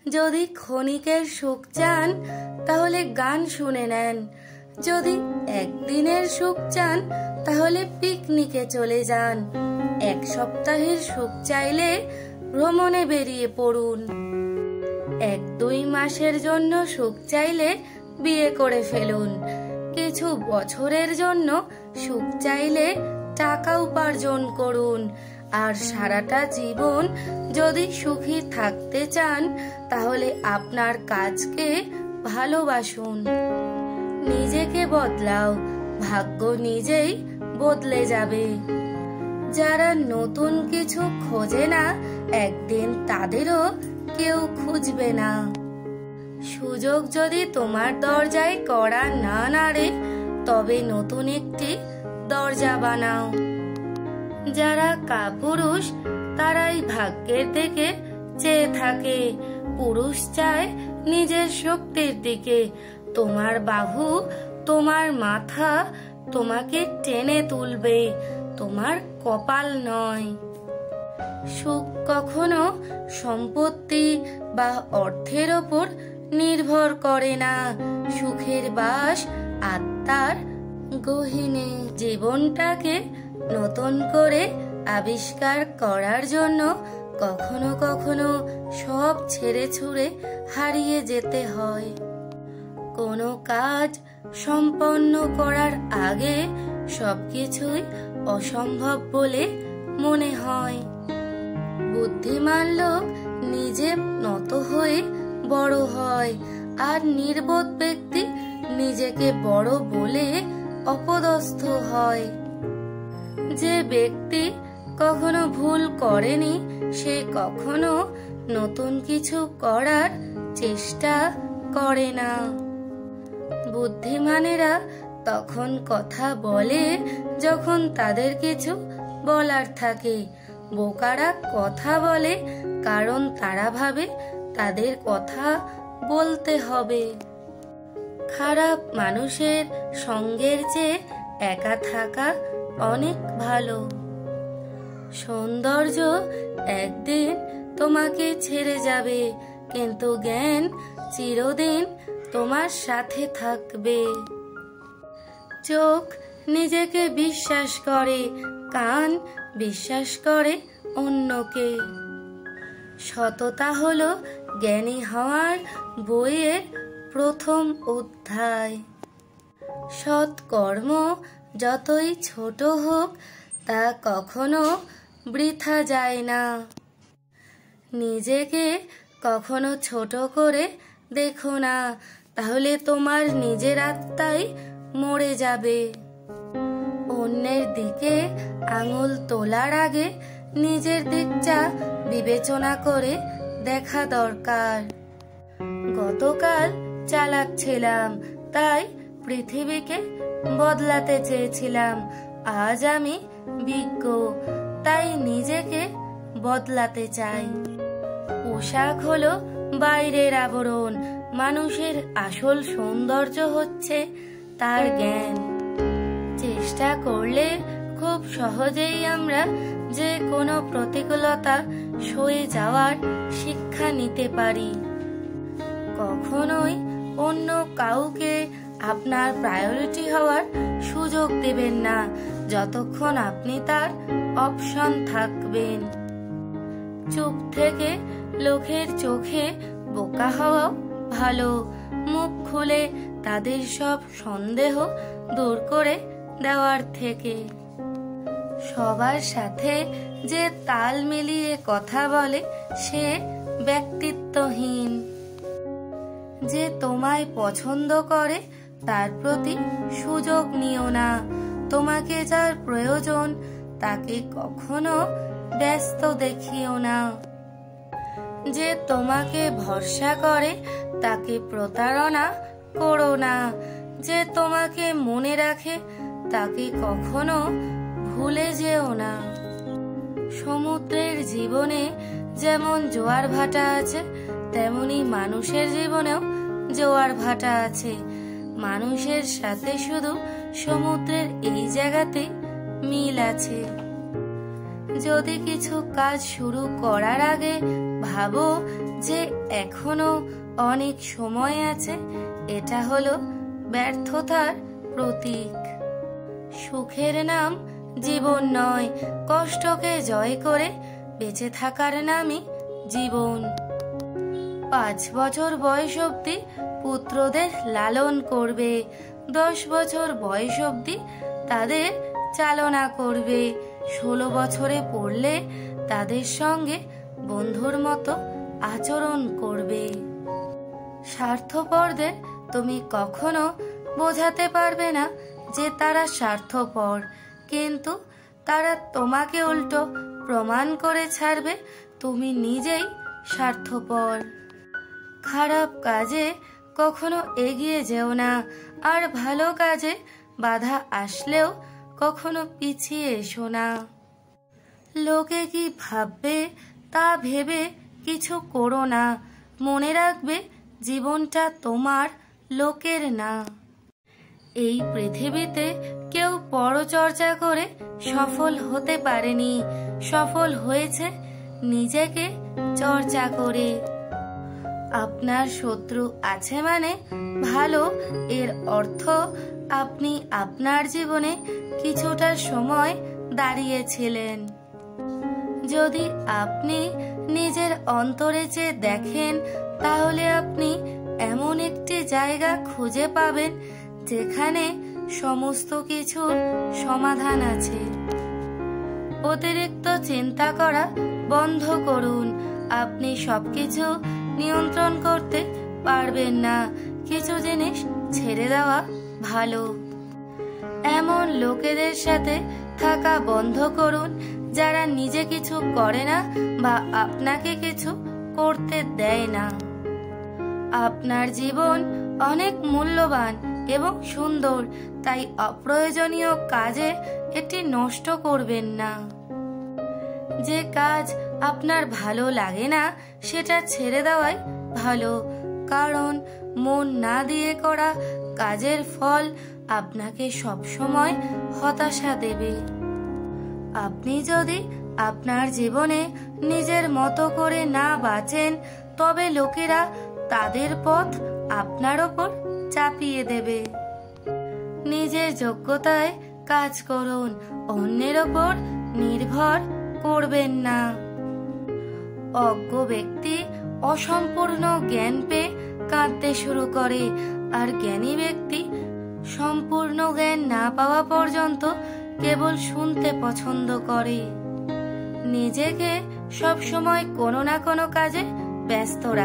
যদি ক্ষণিকের সুখ চান তাহলে গান শুনে নেন, যদি একদিনের সুখ চান তাহলে পিকনিকে চলে যান, এক সপ্তাহের সুখ চাইলে ভ্রমণে বেরিয়ে পড়ুন, 1-2 মাসের জন্য সুখ চাইলে বিয়ে করে ফেলুন, কিছু বছরের জন্য সুখ চাইলে টাকা উপার্জন করুন, আর সারাটা জীবন যদি সুখী থাকতে চান তাহলে আপনার কাজকে ভালোবাসুন। নিজেকে বদলাও, ভাগ্য নিজেই বদলে যাবে। যারা নতুন কিছু খোঁজে না একদিন তাদেরও কেউ খুঁজবে না। সুযোগ যদি তোমার দরজায় কড়া না নাড়ে তবে নতুন একটি দরজা বানাও। যারা কাপুরুষ তারাই ভাগ্যের দিকে চেয়ে থাকে, পুরুষ চায় নিজের শক্তির দিকে। তোমার বাহু, তোমার মাথা তোমাকে টেনে তুলবে, তোমার কপাল নয়। সুখ কখনো সম্পত্তি বা অর্থের ওপর নির্ভর করে না, সুখের বাস আত্মার গহীনে। জীবনটাকে নতুন করে আবিষ্কার করার জন্য কখনো কখনো সব ছেড়ে ছুড়ে হারিয়ে যেতে হয়। কোনো কাজ সম্পন্ন করার আগে সবকিছুই অসম্ভব বলে মনে হয়। বুদ্ধিমান লোক নিজে নত হয়ে বড় হয়, আর নির্বোধ ব্যক্তি নিজেকে বড় বলে অপদস্থ হয়। যে ব্যক্তি কখনো ভুল করেনি সে কখনো নতুন কিছু করার চেষ্টা করে না। বুদ্ধিমানেরা তখন কথা বলে যখন তাদের কিছু বলার থাকে, বোকারা কথা বলে কারণ তারা ভাবে তাদের কথা বলতে হবে। খারাপ মানুষের সঙ্গের চেয়ে একা থাকা অনেক ভালো। সৌন্দর্য একদিন তোমাকে ছেড়ে যাবে, কিন্তু জ্ঞান চিরদিন তোমার সাথে থাকবে। চোখ নিজেকে বিশ্বাস করে, কান বিশ্বাস করে অন্যকে। সততা হলো জ্ঞানী হওয়ার বইয়ের প্রথম অধ্যায়। সৎ কর্ম যতই ছোট হোক তা কখনো বৃথা যায় না। নিজেকে কখনো ছোট করে দেখো না, তাহলে তোমার নিজের আত্মাই মরে যাবে। অন্যের দিকে আঙুল তোলার আগে নিজের দিকটা বিবেচনা করে দেখা দরকার। গতকাল চালাক ছিলাম, তাই পৃথিবীকে বদলাতে চেয়েছিলাম। আজ আমি বিজ্ঞ, তাই নিজেকে বদলাতে চাই। পোশাক হলো বাইরের আবরণ, মানুষের আসল সৌন্দর্য হচ্ছে তার জ্ঞান। চেষ্টা করলে খুব সহজেই আমরা যে কোনো প্রতিকূলতা সয়ে যাওয়ার শিক্ষা নিতে পারি। কখনোই অন্য কাউকে আপনার প্রায়োরিটি হওয়ার সুযোগ দেবেন না যতক্ষণ আপনি তার অপশন থাকবেন। চুপ থেকে লোকের চোখে বোকা হওয়া ভালো, মুখ খুলে তাদের সব সন্দেহ দূর করে দেওয়ার থেকে। সবার সাথে যে তাল মিলিয়ে কথা বলে সে ব্যক্তিত্বহীন। যে তোমায় পছন্দ করে তার প্রতি সুযোগ নিও না। তোমাকে যার প্রয়োজন তাকে কখনো ব্যস্ত দেখিও না। যে তোমাকে ভরসা করে তাকে প্রতারণা করো না। যে তোমাকে মনে রাখে তাকে কখনো ভুলে যেও না। সমুদ্রের জীবনে যেমন জোয়ার ভাটা আছে, তেমনি মানুষের জীবনেও জোয়ার ভাটা আছে। মানুষের সাথে শুধু সমুদ্রের এই জায়গাতে মিল আছে। যদি কিছু কাজ শুরু করার আগে ভাবো যে এখনো অনেক সময় আছে, এটা হলো ব্যর্থতার প্রতীক। সুখের নাম জীবন নয়, কষ্টকে জয় করে বেঁচে থাকার নামই জীবন। 5 বছর বয়স অবধি পুত্রদের লালন করবে, 10 বছর বয়স অবধি তাদের চালনা করবে, 16 বছরে পড়লে তাদের সঙ্গে বন্ধুর মতো আচরণ করবে। স্বার্থপরদের তুমি কখনো বোঝাতে পারবে না যে তারা স্বার্থপর, কিন্তু তারা তোমাকে উল্টো প্রমাণ করে ছাড়বে তুমি নিজেই স্বার্থপর। খারাপ কাজে কখনো এগিয়ে যেও না, আর ভালো কাজে বাধা আসলেও কখনো পিছিয়ে এসো না। লোকে কি ভাববে তা ভেবে কিছু করো না, মনে রাখবে জীবনটা তোমার, লোকের না। এই পৃথিবীতে কেউ পরচর্চা করে সফল হতে পারেনি, সফল হয়েছে নিজেকে চর্চা করে। আপনার শত্রু আছে মানে ভালো, এর অর্থ আপনি আপনার জীবনে কিছুটা সময় দাঁড়িয়েছিলেন। যদি আপনি নিজের অন্তরে চেয়ে দেখেন, তাহলে আপনি এমন একটি জায়গা খুঁজে পাবেন যেখানে সমস্ত কিছুর সমাধান আছে। অতিরিক্ত চিন্তা করা বন্ধ করুন। আপনি সবকিছু নিয়ন্ত্রণ করতে পারবেন না, কিছু জিনিস ছেড়ে দেওয়া ভালো। এমন লোকেদের সাথে থাকা বন্ধ করুন যারা নিজে কিছু করে না বা আপনাকে কিছু করতে দেয় না। আপনার জীবন অনেক মূল্যবান এবং সুন্দর, তাই অপ্রয়োজনীয় কাজে এটি নষ্ট করবেন না। যে কাজ আপনার ভালো লাগে না সেটা ছেড়ে দেওয়াই ভালো, কারণ মন না দিয়ে করা কাজের ফল আপনাকে সবসময় হতাশা দেবে। আপনি যদি আপনার জীবনে নিজের মতো করে না বাঁচেন, তবে লোকেরা তাদের পথ আপনার ওপর চাপিয়ে দেবে। নিজের যোগ্যতায় কাজ করুন, অন্যের ওপর নির্ভর করবেন না। অজ্ঞ ব্যক্তি অসম্পূর্ণ জ্ঞান পেয়ে কাঁদতে শুরু করে, আর জ্ঞানী ব্যক্তি সম্পূর্ণ জ্ঞান না পাওয়া পর্যন্ত কেবল শুনতে পছন্দ করে। নিজেকে সবসময় কোনো না কোনো কাজে ব্যস্ত রাখুন।